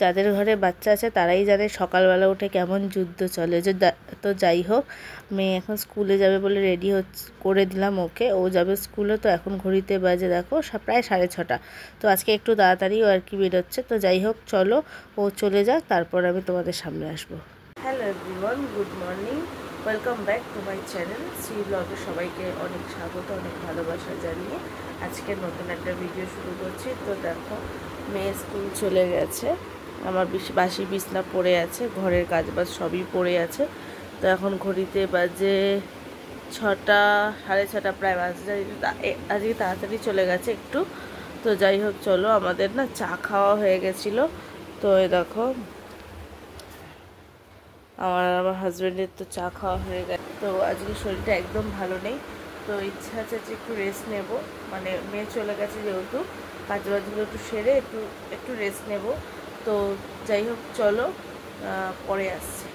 যাদের ঘরে বাচ্চা আছে তারাই জানে সকালবেলা উঠে কেমন যুদ্ধ চলে। তো যাই হোক, মেয়ে এখন স্কুলে যাবে বলে রেডি করে দিলাম ওকে। ও যাবে স্কুলে। তো এখন ঘড়িতে বাজে দেখো প্রায় 6:30। তো আজকে একটু তাড়াতাড়ি ও আর কি বেরোচ্ছে। তো যাই হোক, চলো ও চলে যাক, তারপর আমি তোমাদের সামনে আসবো। Hello everyone, good morning, welcome back to my channel Shri ব্লগে। সবাইকে অনেক স্বাগত, অনেক ভালোবাসা জানিয়ে আজকে নতুন একটা ভিডিও শুরু করছি। তো দেখো, মেয়ে স্কুল চলে গেছে, আমার বাসি বিছনা পড়ে আছে, ঘরের কাজবাজ সবই পড়ে আছে। তো এখন ঘড়িতে বাজে 6টা, 6:30 প্রায় বাজে। আজকে তাড়াতাড়ি চলে গেছে একটু। তো যাই হোক, চলো, আমাদের না চা খাওয়া হয়ে গেছিলো। তো এই দেখো, আমার হাজব্যান্ডের তো চা খাওয়া হয়ে গেছে। তো আজকে শরীরটা একদম ভালো নেই। তো ইচ্ছা আছে যে একটু রেস্ট নেব, মানে মেয়ে চলে গেছে যেহেতু, কাজবাজগুলো একটু সেরে একটু একটু রেস্ট নেব। তো যাই হোক, চলো পরে আসছি।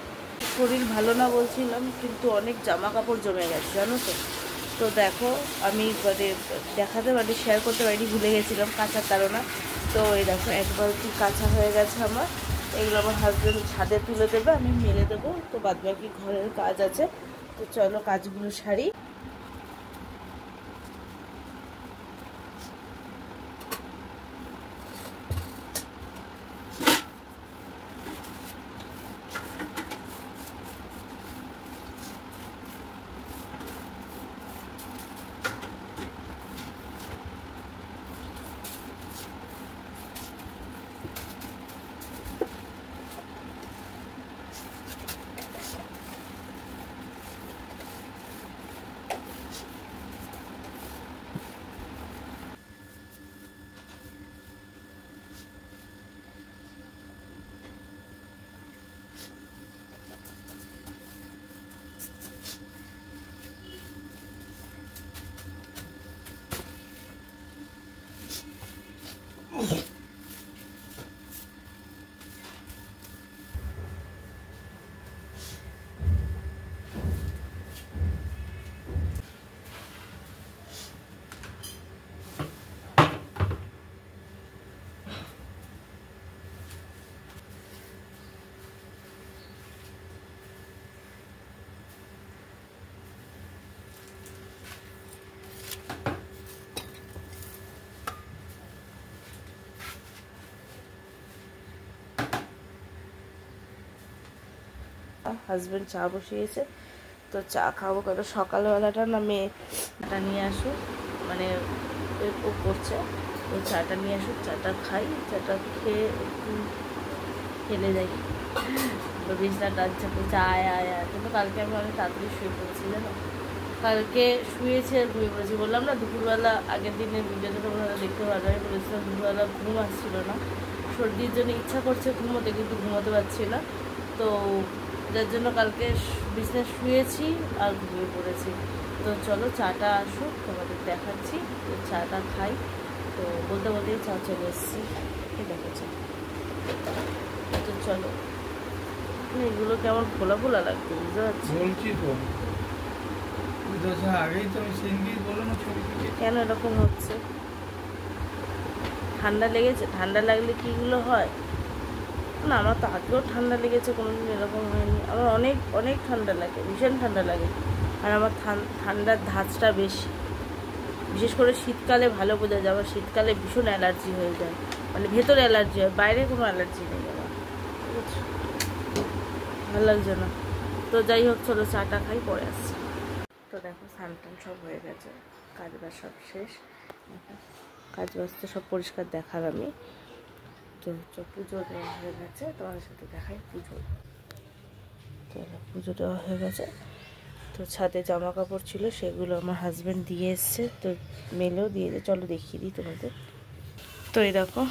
শরীর ভালো না বলছিলাম, কিন্তু অনেক জামা কাপড় জমে গেছে জানো তো। তো দেখো, আমি শেয়ার করতে পারিনি, ভুলে গেছিলাম কাঁচার কারণে। তো এই দেখো, এক বালতি কাঁচা হয়ে গেছে আমার। এগুলো আমার হাজব্যান্ড ছাদে তুলে দেবে, আমি মেলে দেবো। তো বাদবাকি ঘরের কাজ আছে। তো চলো কাজগুলো সারি। হাজব্যান্ড চা বসিয়েছে, তো চা খাবো। কারণ সকালবেলাটা না মেয়েটা নিয়ে আসুক, মানে ও করছে, তো চাটা নিয়ে আসুক, চাটা খাই, চাটা খেয়ে একটু খেলে যাই। তো বিছনা টানছে, চা আয় আয় আয়। কিন্তু কালকে আমি অনেক তাড়াতাড়ি শুয়ে পড়েছি জানো। কালকে শুয়েছি আর ঘুমিয়ে পড়েছি। বললাম না দুপুরবেলা, আগের দিনের ভিডিওতে তোমরা দেখতে পারবে, আমি বলেছিলাম দুপুরবেলা ঘুম আসছিল না, সর্দির জন্য ইচ্ছা করছে ঘুমোতে, কিন্তু ঘুমোতে পারছি না। তো যার জন্য কালকে বিছানায় শুয়েছি আর ঘুমিয়ে পড়েছি। তো চলো চাটা আসুক, তোমাদের দেখাচ্ছি। তো চাটা খাই। তো বলতে বলতেই চা চলে এসেছি, এই দেখো চা। তো চলো, এগুলো কেমন ফোলা ফোলা লাগছে, বুঝতে পারছি। বলছি তো, আগেই তো আমি সিনগি বলো না, ছবি কেন এরকম হচ্ছে? ঠান্ডা লেগেছে? ঠান্ডা লাগলে কীগুলো হয় না, আমার তো আগেও ঠান্ডা লেগেছে, কোনোদিন এরকম হয়নি। আমার অনেক অনেক ঠান্ডা লাগে, ভীষণ ঠান্ডা লাগে। আর আমার ঠান্ডার ধাঁচটা বেশি, বিশেষ করে শীতকালে ভালো বোঝা যায়। আমার শীতকালে ভীষণ অ্যালার্জি হয়ে যায়, মানে ভেতরে অ্যালার্জি হয়, বাইরে কোনো অ্যালার্জি নেই আমার, বুঝছো? ভালো লাগছে না। তো যাই হোক, চলো চাটা খাই, পরে আসছি। তো দেখো, স্নান টান সব হয়ে গেছে, কাজ বাজ সব শেষ। কাজ বাজ তো সব পরিষ্কার দেখার আমি। তো পুজো দেওয়া হয়ে গেছে, তোমাদের সাথে দেখাই পুজো। তো পুজো দেওয়া হয়ে গেছে। তো ছাদে জামা কাপড় ছিল, সেগুলো আমার হাজব্যান্ড দিয়ে এসছে, তো মেলেও দিয়ে চলো দেখিয়ে দিই তোমাদের। তো এই দেখো,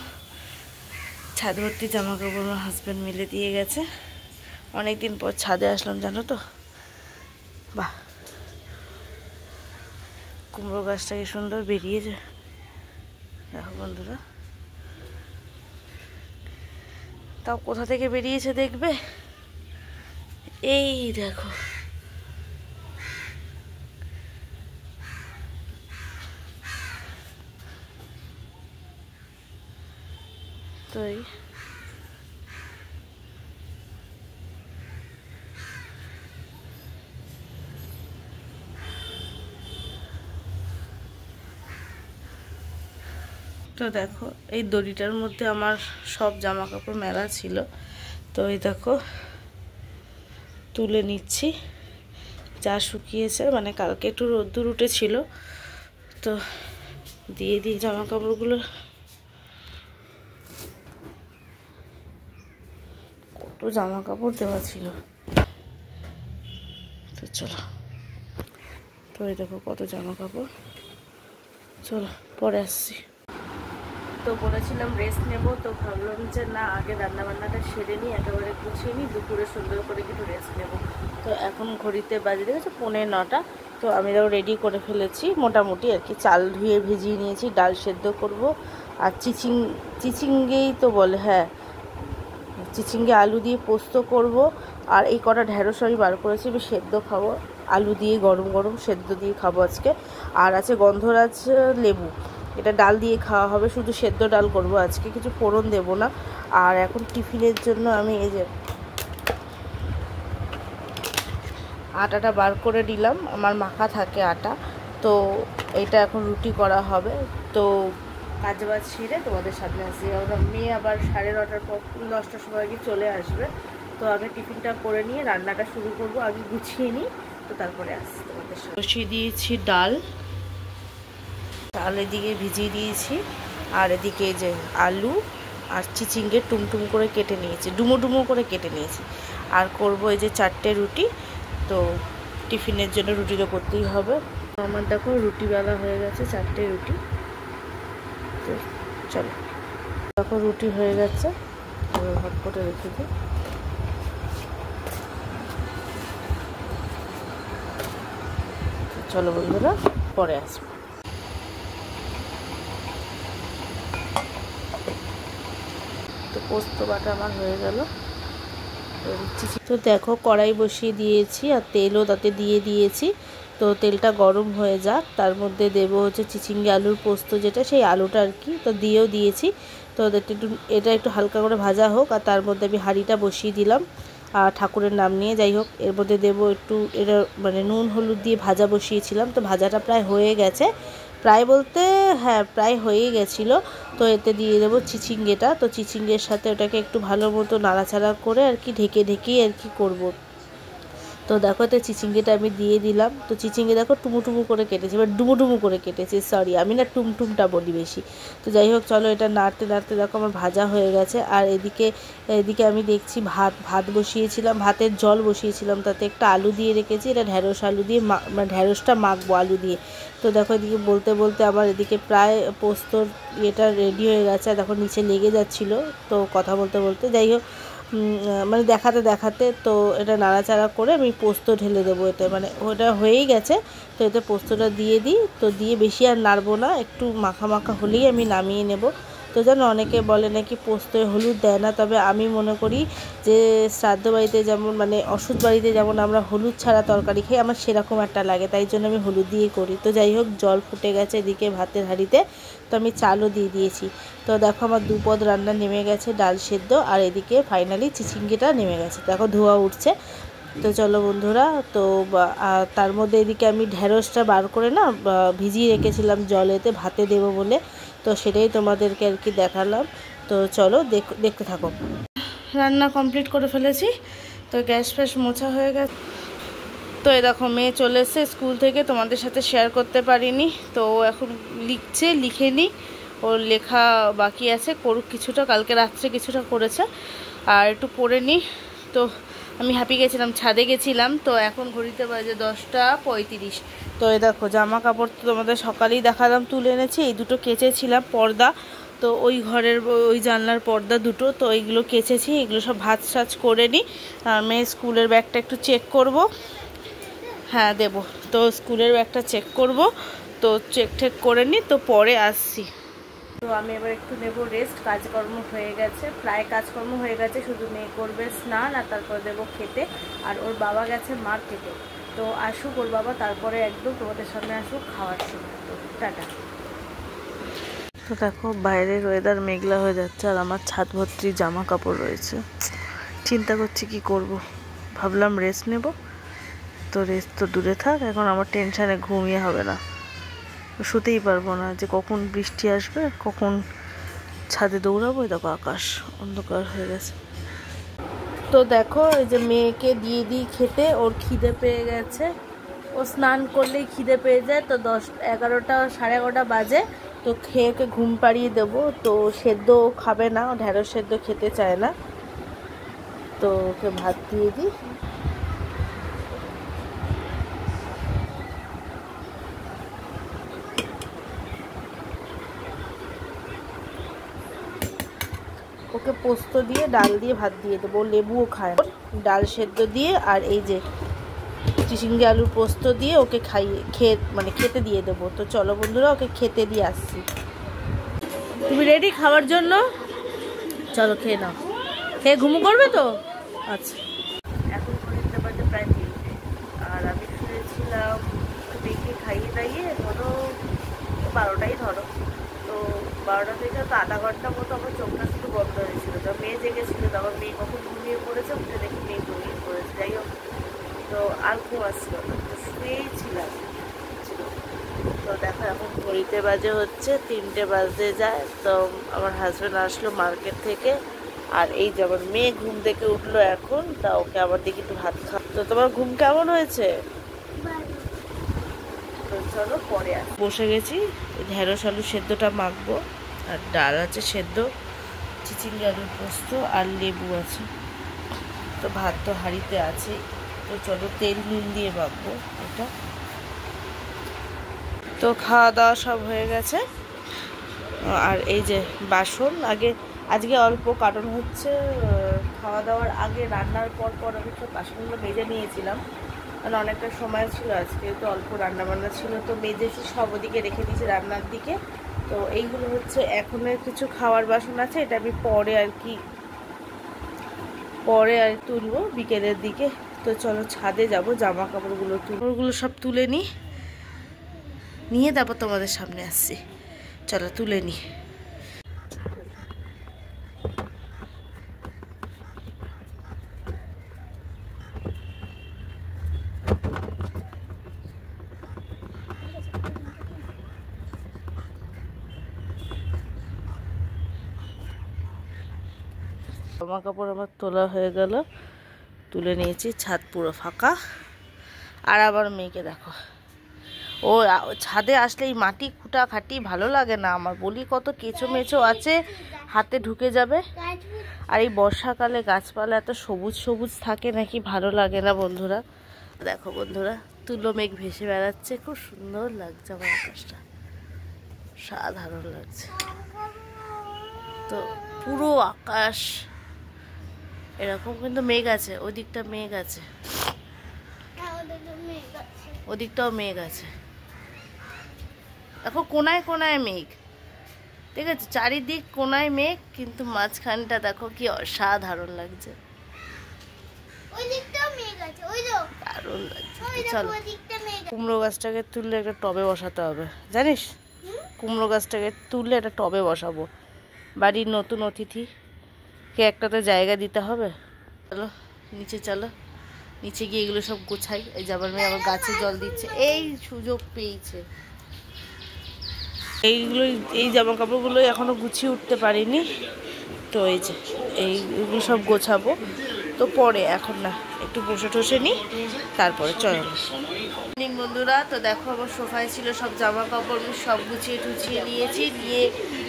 ছাদ ভর্তি জামা কাপড় আমার হাজব্যান্ড মেলে দিয়ে গেছে। অনেক দিন পর ছাদে আসলাম জানো তো। বাহ, কুমড়ো গাছটা কি সুন্দর বেরিয়েছে দেখো বন্ধুরা। তাও কোথা থেকে বেরিয়েছে দেখবে, এই দেখো। তো তো দেখো এই দড়িটার মধ্যে আমার সব জামা কাপড় মেলা ছিল, তো এই দেখো তুলে নিচ্ছি। যা শুকিয়েছে, মানে কালকে একটু রোদ্দুর উঠেছিল, তো দিয়ে দিই জামা কাপড়গুলো। কত জামা কাপড় দেওয়া ছিল, তো চলো। তো এই দেখো কত জামা কাপড়, চলো পরে আসছি। তো বলেছিলাম রেস্ট নেব, তো ভাবলাম যে না, আগে রান্নাবান্নাটা সেরে নিই, একেবারে গুছিয়ে নিই, দুপুরে সুন্দর করে একটু রেস্ট নেব। তো এখন ঘড়িতে বাজে দেখেছো 9:45। তো আমি তাও রেডি করে ফেলেছি মোটামুটি আর কি। চাল ধুয়ে ভিজিয়ে নিয়েছি, ডাল সেদ্ধ করব, আর চিচিঙ্গেই তো বলে, হ্যাঁ চিচিঙ্গে আলু দিয়ে পোস্ত করব। আর এই কটা ঢ্যাঁড়স আমি বার করেছি, আমি সেদ্ধ খাবো আলু দিয়ে, গরম গরম সেদ্ধ দিয়ে খাবো আজকে। আর আছে গন্ধরাজ লেবু, এটা ডাল দিয়ে খাওয়া হবে, শুধু সেদ্ধ ডাল করব আজকে, কিছু ফোড়ন দেব না। আর এখন টিফিনের জন্য আমি এই যে আটাটা বার করে নিলাম, আমার মাখা থাকে আটা, তো এটা এখন রুটি করা হবে। তো কাজ বাজ সেরে তোমাদের সামনে আসি। আমরা মেয়ে আবার 9:30 পর 10টার সময় আগে চলে আসবে, তো আমি টিফিনটা করে নিয়ে রান্নাটা শুরু করব, আগে গুছিয়ে নিই, তো তারপরে আসছি তোমাদের সাথে। বসিয়ে দিয়েছি ডাল, এদিকে ভিজিয়ে দিয়েছি, আর এদিকে যে আলু আর চিচিঙ্গে টুমটুম করে কেটে নিয়েছি, ডুমো ডুমো করে কেটে নিয়েছি। আর করব এই যে 4টে রুটি, তো টিফিনের জন্য রুটি তো করতেই হবে। আমার দেখো রুটি বেলা হয়ে গেছে, 4টে রুটি। তো চলো, দেখো রুটি হয়ে গেছে, হট করে রেখে দিই। চলো বন্ধুরা, পরে আসবো। তো পোস্ত বাটা আমার হয়ে গেল। তো দেখো কড়াই বসিয়ে দিয়েছি, আর তেলও তাতে দিয়ে দিয়েছি। তো তেলটা গরম হয়ে যাক, তার মধ্যে দেবো হচ্ছে চিচিঙ্গে আলুর পোস্ত, যেটা সেই আলুটা আর কি, তো দিয়েও দিয়েছি। তো এটা একটু হালকা করে ভাজা হোক, আর তার মধ্যে আমি হাঁড়িটা বসিয়ে দিলাম, আর ঠাকুরের নাম নিয়ে। যাই হোক, এর মধ্যে দেবো একটু, এটা মানে নুন হলুদ দিয়ে ভাজা বসিয়েছিলাম, তো ভাজাটা প্রায় হয়ে গেছে, প্রায় বলতে হ্যাঁ প্রায় হয়েই গেছিলো। তো এতে দিয়ে দেবো চিচিঙ্গেটা, তো চিচিঙ্গের সাথে ওটাকে একটু ভালো মতো নাড়াচাড়া করে আর কি ঢেকে আর কি করবো। তো দেখো তো চিচিঙ্গেটা আমি দিয়ে দিলাম। তো চিচিঙ্গে দেখো টুমুটুমু করে কেটেছি, বা ডুমুডুমু করে কেটেছি, সরি আমি না টুমটুমটা বলি বেশি। তো যাই হোক, চলো এটা নাড়তে নাড়তে দেখো আমার ভাজা হয়ে গেছে। আর এদিকে আমি দেখছি ভাত বসিয়েছিলাম, ভাতের জল বসিয়েছিলাম, তাতে একটা আলু দিয়ে রেখেছি, এটা ঢ্যাঁড়স আলু দিয়ে মানে ঢ্যাঁড়সটা মাখবো আলু দিয়ে। তো দেখো এদিকে বলতে বলতে আমার এদিকে প্রায় পোস্তর এটা রেডি হয়ে গেছে, দেখো নিচে লেগে যাচ্ছিলো, তো কথা বলতে বলতে যাই হোক মানে দেখাতে দেখাতে তো এটা নাড়াচাড়া করে আমি পোস্ত ঢেলে দেবো এতে, মানে ওটা হয়েই গেছে। তো এতে পোস্তটা দিয়ে দিই, তো দিয়ে বেশি আর নাড়বো না, একটু মাখা মাখা হলেই আমি নামিয়ে নেব। তো জানো অনেকে বলে নাকি পোস্তয় হলুদ দেয় না, তবে আমি মনে করি যে শ্রাদ্ধ বাড়িতে যেমন মানে অসুখ বাড়িতে যেমন আমরা হলুদ ছাড়া তরকারি খাই, আমার সেরকম একটা লাগে, তাই জন্য আমি হলুদ দিয়েই করি। তো যাই হোক, জল ফুটে গেছে এদিকে ভাতের হাঁড়িতে, তো আমি চালও দিয়ে দিয়েছি। তো দেখো আমার 2 পদ রান্না নেমে গেছে, ডাল সেদ্ধ, আর এদিকে ফাইনালি চিচিঙ্গিটা নেমে গেছে, দেখো ধোয়া উঠছে। তো চলো বন্ধুরা, তো তার মধ্যে এদিকে আমি ঢ্যাঁড়সটা বার করে না ভিজিয়ে রেখেছিলাম জলেতে ভাতে দেবো বলে, তো সেটাই তোমাদেরকে আর কি দেখালাম। তো চলো দেখতে থাকো। রান্না কমপ্লিট করে ফেলেছি, তো গ্যাস ফ্যাস মোছা হয়ে গেছে। তো এই দেখো মেয়ে চলে এসেছে স্কুল থেকে, তোমাদের সাথে শেয়ার করতে পারিনি, তো এখন লিখে নিই, ওর লেখা বাকি আছে, করুক কিছুটা, কালকে রাত্রে কিছুটা করেছে, আর একটু পড়ে নিই। তো আমি হাঁপিয়ে গেছিলাম, ছাদে গেছিলাম, তো এখন ঘড়িতে বাজে 10:35। তো এই দেখো জামা কাপড় তো তোমাদের সকালেই দেখালাম, তুলে এনেছি, এই দুটো কেচেছিলাম পর্দা, তো ওই ঘরের ওই জানলার পর্দা দুটো, তো এইগুলো কেচেছি, এগুলো সব ভাঁজ সাজ করে নিই। আর মেয়ের স্কুলের ব্যাগটা একটু চেক করব, হ্যাঁ দেব, তো স্কুলের ব্যাগটা চেক করব, তো চেক করে নিই, তো পরে আসছি। তো আমি এবার একটু নেব রেস্ট, কাজকর্ম হয়ে গেছে, প্রায় কাজকর্ম হয়ে গেছে, শুধু মেয়ে করবে স্নান, আর তারপর দেবো খেতে। আর ওর বাবা গেছে মার্কেটে, তো আসুক ওর বাবা, তারপরে একদম তোমাদের সামনে আসুক খাওয়ার সময়। তো টাটা। তো দেখো বাইরের ওয়েদার মেঘলা হয়ে যাচ্ছে, আর আমার ছাদ ভর্তি জামা কাপড় রয়েছে, চিন্তা করছি কি করব, ভাবলাম রেস্ট নেব, তো রেস্ট তো দূরে থাক, এখন আমার টেনশানে ঘুমিয়ে হবে না। শুতেই পারবো না, যে কখন বৃষ্টি আসবে কখন ছাদে দৌড়াবো। দেখো আকাশ অন্ধকার হয়ে গেছে। তো দেখো এই যে মেয়েকে দিয়ে দিই খেতে, ওর খিদে পেয়ে গেছে। ও স্নান করলেই খিদে পেয়ে যায়। তো 11টা 11:30 বাজে। তো খেয়ে ওকে ঘুম পাড়িয়ে দেবো। তো সেদ্ধ খাবে না, ঢেঁড়স সেদ্ধ খেতে চায় না। তো ওকে ভাত দিয়ে দিই। ওকে পোস্ত দিয়ে ডাল দিয়ে ভাত দিয়ে দেবো। লেবুও খায় না। ডাল সেদ্ধ দিয়ে আর এই যে চিচিঙ্গে আলুর পোস্ত দিয়ে ওকে খেতে দিয়ে দেবো। তো চলো বন্ধুরা, ওকে খেতে দিয়ে আসছি। তুমি রেডি খাওয়ার জন্য? চলো খেয়ে নাও। খেয়ে ঘুমু করবে তো? আচ্ছা। এখন ঘড়িতে বাজে প্রায় 3টে, আর আমি শুয়েছিলাম মেয়েকে খাইয়ে দাইয়ে ধরো 12টাই ধরো। তো 12টা থেকে তো আধা ঘন্টা মতো আমার চোখটা শুধু বন্ধ হয়েছিল। তো মেয়ে জেগেছিল, তারপর মেয়ে কখন ঘুমিয়ে পড়েছে, উঠে দেখি মেয়ে ঘুমিয়ে পড়েছে। যাই হোক, তো আর ঘুম আসছিল না, তো শুয়েই ছিলাম। তো দেখো এখন ঘড়িতে বাজে হচ্ছে 3টে বাজতে যায়। তো আমার হাজব্যান্ড আসলো মার্কেট থেকে, আর এই যে আমার মেয়ে ঘুম থেকে উঠলো এখন। তা ওকে আবার দেখি একটু ভাত খা। তো তোমার ঘুম কেমন হয়েছে? তো চলো পরে বসে গেছি। ঢেঁড়স আলু সেদ্ধটা মাখবো, আর ডাল আছে সেদ্ধ, চিচিঙ্গে আলুর পোস্ত আর লেবু আছে। তো ভাত তো হাঁড়িতে আছে। তো চলো তেল নুন দিয়ে মাখবো এটা। তো খাওয়া দাওয়া সব হয়ে গেছে। আর এই যে বাসন আজকে অল্প, কারণ হচ্ছে খাওয়া দাওয়ার আগে রান্নার পর আমি সব বাসনগুলো মেজে নিয়েছিলাম, কারণ অনেকটা সময় ছিল। আজকে তো অল্প রান্নাবান্না ছিল, তো মেজেছি সব, ওদিকে রেখে দিয়েছি রান্নার দিকে। তো এইগুলো হচ্ছে এখনের কিছু খাওয়ার বাসন আছে, এটা আমি পরে আর তুলবো বিকেলের দিকে। তো চলো ছাদে যাব, জামা কাপড়গুলো সব তুলে নিয়ে তারপর তোমাদের সামনে আসছি। চলো তুলে নি। জামা কাপড় আমার তোলা হয়ে গেল, তুলে নিয়েছি। ছাদ পুরো ফাঁকা। আর আবার মেয়েকে দেখো, ও ছাদে আসলে এই মাটি খুঁটাখাটি ভালো লাগে না আমার। বলি কত কেঁচো মেচো আছে, হাতে ঢুকে যাবে। আর এই বর্ষাকালে গাছপালা এত সবুজ সবুজ থাকে নাকি ভালো লাগে না বন্ধুরা। দেখো বন্ধুরা, তুলো মেঘ ভেসে বেড়াচ্ছে, খুব সুন্দর লাগছে আমার আকাশটা, সাধারণ লাগছে। তো পুরো আকাশ এরকম, কিন্তু মেঘ আছে, ওদিকটা মেঘ আছে, ওদিকটাও মেঘ আছে। দেখো কোনায় কোনায় মেঘ, ঠিক আছে, চারিদিক কোনায় মেঘ, কিন্তু মাঝখানটা দেখো কি অসাধারণ লাগছে, দারুণ লাগছে। চলো কুমড়ো গাছটাকে তুললে একটা টবে বসাতে হবে, জানিস? কুমড়ো গাছটাকে তুললে একটা টবে বসাবো। বাড়ির নতুন অতিথিকে একটা তো জায়গা দিতে হবে। চলো নিচে চলো, নিচে গিয়ে এগুলো সব গোছাই। এই যে আবার মেয়ে আবার গাছে জল দিচ্ছে, এই সুযোগ পেয়েছে। এই জামা কাপড়গুলো এখনো গুছিয়ে উঠতে পারিনি। তো এই যে এইগুলো সব গোছাবো, তো পরে, এখন না, একটু বসে টসে নিই, তারপরে চলো। বন্ধুরা, তো দেখো আমার সোফায় ছিল সব জামা কাপড়, সব গুছিয়ে টুছিয়ে নিয়েছি, নিয়ে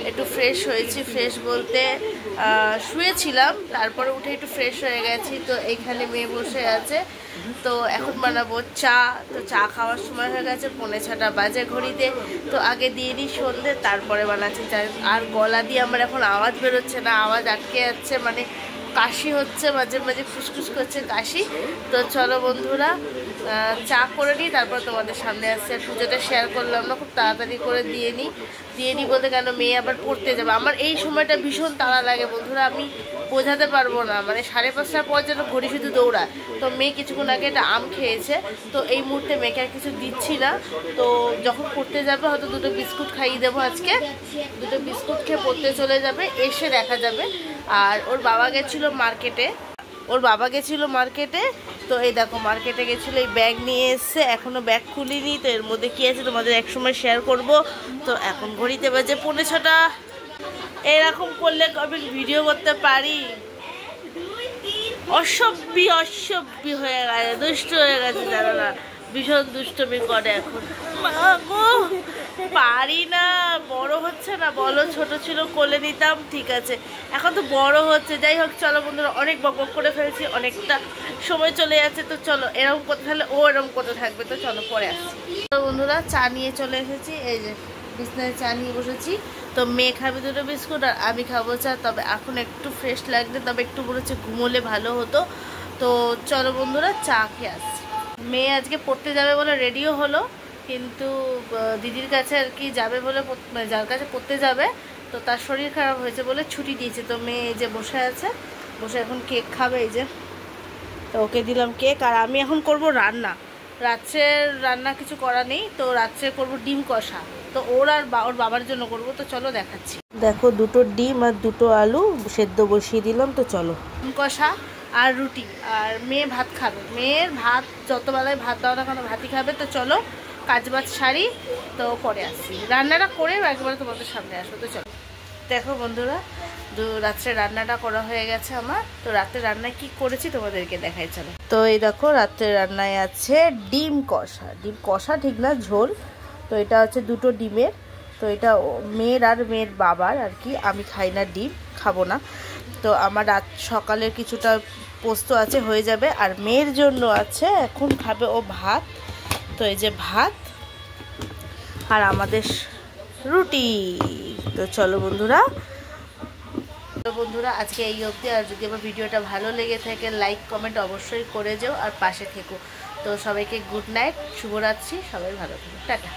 একটু ফ্রেশ হয়েছি। ফ্রেশ বলতে শুয়েছিলাম, তারপরে উঠে একটু ফ্রেশ হয়ে গেছি। তো এইখানে মেয়ে বসে আছে। তো এখন বানাবো চা। তো চা খাওয়ার সময় হয়ে গেছে, 5:45 বাজে ঘড়িতে। তো আগে দিয়ে নিই সন্ধ্যে, তারপরে বানাচ্ছি চা। আর গলা দিয়ে আমার এখন আওয়াজ বেরোচ্ছে না, আওয়াজ আটকে যাচ্ছে, মানে কাশি হচ্ছে, মাঝে মাঝে ফুসফুস করছে কাশি। তো চলো বন্ধুরা, চা করে নিই, তারপর তোমাদের সামনে আসছে। পুজোটা শেয়ার করলাম না, খুব তাড়াতাড়ি করে দিয়ে নিই বলতে, কেন মেয়ে আবার পড়তে যাবে। আমার এই সময়টা ভীষণ তাড়া লাগে বন্ধুরা, আমি বোঝাতে পারবো না। মানে 5:30টার পর যেন ঘড়ি শুধু দৌড়ায়। তো মেয়ে কিছুক্ষণ আগে একটা আম খেয়েছে, তো এই মুহূর্তে মেয়েকে আর কিছু দিচ্ছি না। তো যখন পড়তে যাবে হয়তো 2টো বিস্কুট খাইয়ে দেবো আজকে। 2টো বিস্কুট খেয়ে পড়তে চলে যাবে, এসে দেখা যাবে। আর ওর বাবা গেছিলো মার্কেটে, তো এই দেখো মার্কেটে গেছিলো, এই ব্যাগ নিয়ে এসছে, এখনও ব্যাগ খুলিনি। তো এর মধ্যে কী আছে তোমাদের একসময় শেয়ার করব। তো এখন ঘড়িতে বাজে 5:45। এরকম করলে কবে ভিডিও করতে পারি? অসভ্য হয়ে গেছে, দুষ্ট হয়ে গেছে জানো না, ভীষণ দুষ্টমি করে এখন। মা গো, পারি না, বড় হচ্ছে না বলো? ছোট ছিল কোলে নিতাম, ঠিক আছে, এখন তো বড় হচ্ছে। যাই হোক চলো বন্ধুরা, অনেক বকবক করে ফেলছি, অনেকটা সময় চলে যাচ্ছে। তো চলো, এরকম করতে থাকলে ও এরকম করতে থাকবে। তো চলো পরে আসছি। তো বন্ধুরা চা নিয়ে চলে এসেছি, এই যে বিছনায় চা নিয়ে বসেছি। তো মেয়ে খাবে 2টো বিস্কুট আর আমি খাবো চা। তবে এখন একটু ফ্রেশ লাগছে, তবে একটু মনে হচ্ছে ঘুমোলে ভালো হতো। তো চলো বন্ধুরা চা খেয়ে আসছি। মেয়ে আজকে পড়তে যাবে বলে রেডিও হলো, কিন্তু দিদির কাছে আর কি যাবে বলে, যার কাছে পড়তে যাবে, তো তার শরীর খারাপ হয়েছে বলে ছুটি দিয়েছে। তো মেয়ে এই যে বসে আছে, বসে এখন কেক খাবে, এই যে। তো ওকে দিলাম কেক, আর আমি এখন করব রান্না। রাত্রের রান্না কিছু করা নেই, তো রাত্রে করব ডিম কষা। তো ওর বাবার জন্য করব। তো চলো দেখাচ্ছি। দেখো 2টো ডিম আর 2টো আলু সেদ্ধ বসিয়ে দিলাম। তো চলো, ডিম কষা আর রুটি। আর মেয়ে ভাত খাবে, মেয়ের ভাত যত বেলায় ভাত দাও না কেন ভাতই খাবে। তো চলো কাজ বাজ সারি, তো পরে আসছি। রান্নাটা করে একবারে তোমাদের সামনে আসবো। তো চলো, দেখো বন্ধুরা রাত্রে রান্নাটা করা হয়ে গেছে আমার। তো রাত্রে রান্নায় কি করেছি তোমাদেরকে দেখাই, চলো। তো এই দেখো রাত্রে রান্নায় আছে ডিম কষা। ডিম কষা ঠিক না, ঝোল। তো এটা হচ্ছে 2টো ডিমের। তো এটা মেয়ের আর মেয়ের বাবার আর কি, আমি খাই না ডিম, খাবো না। তো আমার সকালের কিছুটা পোস্ত আছে, হয়ে যাবে। আর মেয়ের জন্য আছে, এখন খাবে ও ভাত। তো এই যে ভাত আর আমাদের রুটি। তো চলো বন্ধুরা, আজকে এই অবধি। আর যদি আমার ভিডিওটা ভালো লেগে থাকে লাইক কমেন্ট অবশ্যই করে যেও, আর পাশে থেকো। তো সবাইকে গুড নাইট, শুভরাত্রি, সবাই ভালো থেকো, টাটা।